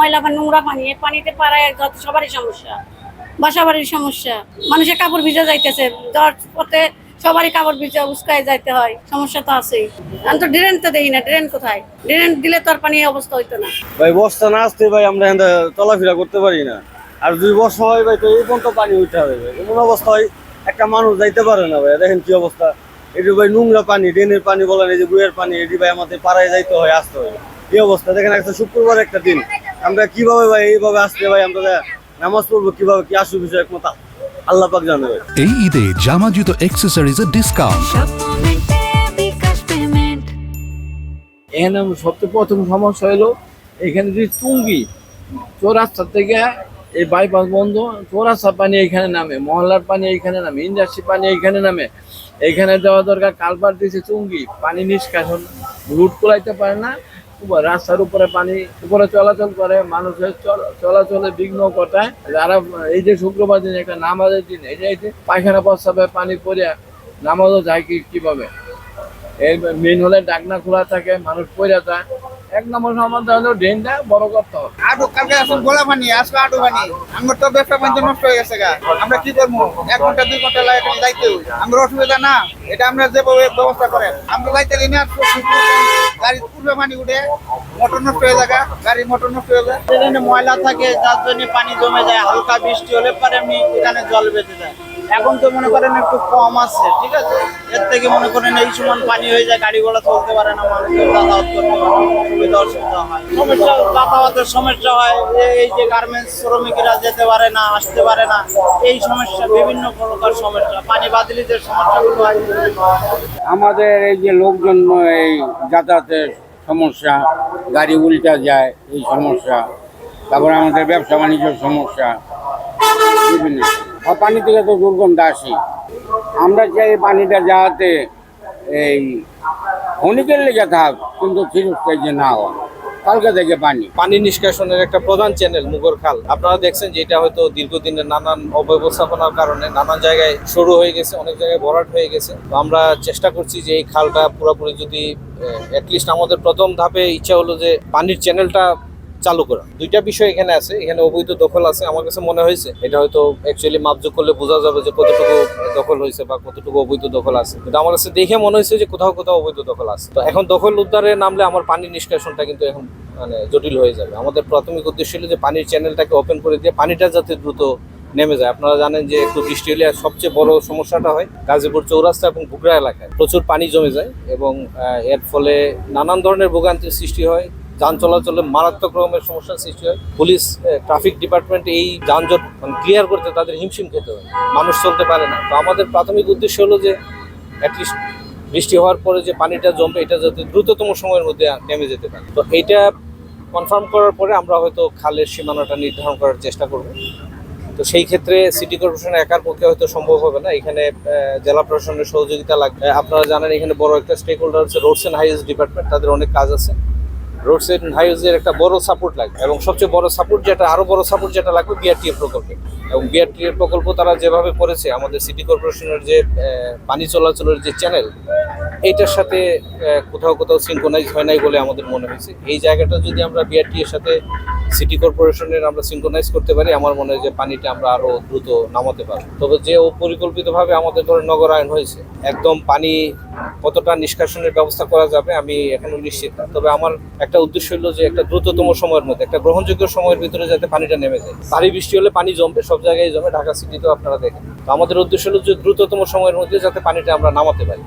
ময়লা বা নোংরা পানি, এই পানিতে পাড়ায় যত সবারই সমস্যা, বাসা বাড়ির সমস্যা, মানুষের কাপড় ভিজে যাইতেছে, যাওয়ার পথে সবারই কাপড় ভিজে উস্কায় যাইতে হয়, সমস্যা তো আছেই। আমি তো ড্রেন তো দেখি না, ড্রেন কোথায়? ড্রেন দিলে তো আর পানি এই অবস্থা হইতো না। ভাই বর্ষা না আসতে ভাই আমরা এখানে চলাফেরা করতে পারি না। আর 2 বর্ষ হয় ভাই তো এই পর্যন্ত পানি উঠতে হবে ভাই, এমন অবস্থা হয় একটা মানুষ যাইতে পারে না ভাই। দেখেন কি অবস্থা, এটি ভাই নোংরা পানি, ড্রেনের পানি বলেন, এই যে গুয়ের পানি, এটি ভাই আমাদের পাড়ায় যাইতে হয়, আসতে হয়। এই অবস্থা দেখেন, একটা শুক্রবার একটা দিন আমরা কিভাবে ভাই এইভাবে আসতে ভাই আমরা নামাজ পড়বো কিভাবে, কি আসু বিষয় একমত আল্লাহ পাক জানে ভাই। এই ঈদে জামা জুতো অ্যাক্সেসরিজের ডিসকাউন্ট। এখানে সবচেয়ে প্রথম সমস্যা হলো এখানে যে টুঙ্গি চৌরাস্তা থেকে এই বাইপাস বন্ধ, চৌরাস্তা পানি এখানে নামে, মহল্লার পানি এইখানে নামে, ইন্ডাস্ট্রি পানি এইখানে নামে। এইখানে দেওয়া দরকার, কালবার দিয়েছে টুঙ্গি, পানি নিষ্কাশন রুট কুলাইতে পারে না, রাস্তার উপরে পানি উপরে চলাচল করে, মানুষের চলাচলে বিঘ্ন ঘটায়। যারা এই যে শুক্রবার দিন একটা নামাজের দিন, এই যে পায়খানা প্রস্রাবে পানি পড়ে নামাজও যায় কিভাবে? এই মেন হলে ডাকনা খোলা থাকে, মানুষ পড়ে যায়। 1 নম্বর সমাধান হলো ড্রেনটা বড় করতে হবে। আটু কালকে আসুন গোলা পানি, আজকে আটু পানি, আমার তো ব্যবসা বাণিজ্য নষ্ট হয়ে গেছে গা। আমরা কি করবো? 1 ঘন্টা 2 ঘন্টা লাগে যাইতে, আমরা অসুবিধা না, এটা আমরা যেভাবে ব্যবস্থা করেন আমরা যাইতে না। গাড়ি পূর্বে পানি উঠে মোটর নষ্ট হয়ে যায়, গাড়ি মোটর নষ্ট হয়ে যায়, ট্রেনে ময়লা থাকে, যার জন্য পানি জমে যায়। হালকা বৃষ্টি হলে পরে এমনি এখানে জল বেঁধে যায়। এখন তো মনে করেন একটু কম আছে, ঠিক আছে, এর থেকে মনে করেন এই সমান পানি হয়ে যায়, গাড়ি ঘোড়া চলতে পারে না, মানুষের যাতায়াত করতে পারে না, সুবিধা অসুবিধা হয়, সমস্যা, যাতায়াতের সমস্যা হয়। এই যে গার্মেন্টস শ্রমিকেরা যেতে পারে না, আসতে পারে না, এই সমস্যা, বিভিন্ন প্রকার সমস্যা, পানি বাদলিদের সমস্যাগুলো হয়। আমাদের এই যে লোকজন এই যাতায়াতের সমস্যা, গাড়ি উল্টা যায় এই সমস্যা, তারপরে আমাদের ব্যবসা বাণিজ্যের সমস্যা বিভিন্ন। আর পানি থেকে তো দুর্গন্ধ আসি, আমরা চাই পানিটা যাতে এই ক্ষণিকের লেগে থাক, কিন্তু চিরস্থায়ী যে না হয়। কালকে থেকে পানি নিষ্কাশনের একটা প্রধান চ্যানেল মুগর খাল, আপনারা দেখছেন যে এটা হয়তো দীর্ঘদিনের নানান অব্যবস্থাপনার কারণে নানান জায়গায় সরু হয়ে গেছে, অনেক জায়গায় ভরাট হয়ে গেছে। তো আমরা চেষ্টা করছি যে এই খালটা পুরোপুরি, যদি অ্যাটলিস্ট আমাদের প্রথম ধাপে ইচ্ছা হলো যে পানির চ্যানেলটা চালু করা। 2টা বিষয় এখানে আছে, এখানে অবৈধ দখল আছে। আমার কাছে মনে হয়েছে এটা হয়তো অ্যাকচুয়ালি মাপযোগ করলে বোঝা যাবে যে কতটুকু দখল হয়েছে বা কতটুকু অবৈধ দখল আছে, কিন্তু আমার কাছে দেখে মনে হয়েছে যে কোথাও কোথাও অবৈধ দখল আছে। তো এখন দখল উদ্ধারে নামলে আমার পানি নিষ্কাশনটা কিন্তু এখন মানে জটিল হয়ে যাবে। আমাদের প্রাথমিক উদ্দেশ্য হলো যে পানির চ্যানেলটাকে ওপেন করে দিয়ে পানিটা যাতে দ্রুত নেমে যায়। আপনারা জানেন যে একটু বৃষ্টি হলে সবচেয়ে বড় সমস্যাটা হয় গাজীপুর চৌরাস্তা এবং বুগড়া এলাকায় প্রচুর পানি জমে যায়, এবং এর ফলে নানান ধরনের ভোগান্তির সৃষ্টি হয়, যান চলাচলে মারাত্মক রকমের সমস্যার সৃষ্টি হয়। পুলিশ, ট্রাফিক ডিপার্টমেন্ট এই যানজট ক্লিয়ার করতে তাদের হিমশিম খেতে হয়, মানুষ চলতে পারে না। তো আমাদের প্রাথমিক উদ্দেশ্য হলো যে অ্যাটলিস্ট বৃষ্টি হওয়ার পরে যে পানিটা জমবে এটা যাতে দ্রুততম সময়ের মধ্যে নেমে যেতে পারে। তো এইটা কনফার্ম করার পরে আমরা হয়তো খালের সীমানাটা নির্ধারণ করার চেষ্টা করব। তো সেই ক্ষেত্রে সিটি কর্পোরেশন একার পক্ষে হয়তো সম্ভব হবে না, এখানে জেলা প্রশাসনের সহযোগিতা লাগবে। আপনারা জানেন এখানে বড় একটা স্টেক হোল্ডার হচ্ছে রোডস অ্যান্ড হাইওয়েজ ডিপার্টমেন্ট, তাদের অনেক কাজ আছে। রোডস অ্যান্ড হাইওয়েজের একটা বড় সাপোর্ট লাগবে, এবং সবচেয়ে বড় সাপোর্ট যেটা, আরো বড় সাপোর্ট যেটা লাগবে বিআরটিএ প্রকল্পে। এবং বিআরটিএ প্রকল্প তারা যেভাবে করেছে, আমাদের সিটি কর্পোরেশনের যে পানি চলাচলের যে চ্যানেল, এইটার সাথে কোথাও কোথাও সিনক্রোনাইজ হয় নাই বলে আমাদের মনে হয়েছে। এই জায়গাটা যদি আমরা বিআরটিএর সাথে সিটি কর্পোরেশনের আমরা সিনক্রোনাইজ করতে পারি, আমার মনে হয় যে পানিটা আমরা আরো দ্রুত নামাতে পারবো। তবে যে পরিকল্পিতভাবে আমাদের ধরে নগরায়ণ হয়েছে, একদম পানি কতটা নিষ্কাশনের ব্যবস্থা করা যাবে আমি এখনো নিশ্চিত না। তবে আমার একটা উদ্দেশ্য হলো যে একটা দ্রুততম সময়ের মধ্যে, একটা গ্রহণযোগ্য সময়ের ভিতরে যাতে পানিটা নেমে যায়। ভারী বৃষ্টি হলে পানি জমবে, সব জায়গায় জমে, ঢাকা সিটিতেও আপনারা দেখেন। তো আমাদের উদ্দেশ্য হলো যে দ্রুততম সময়ের মধ্যে যাতে পানিটা আমরা নামাতে পারি।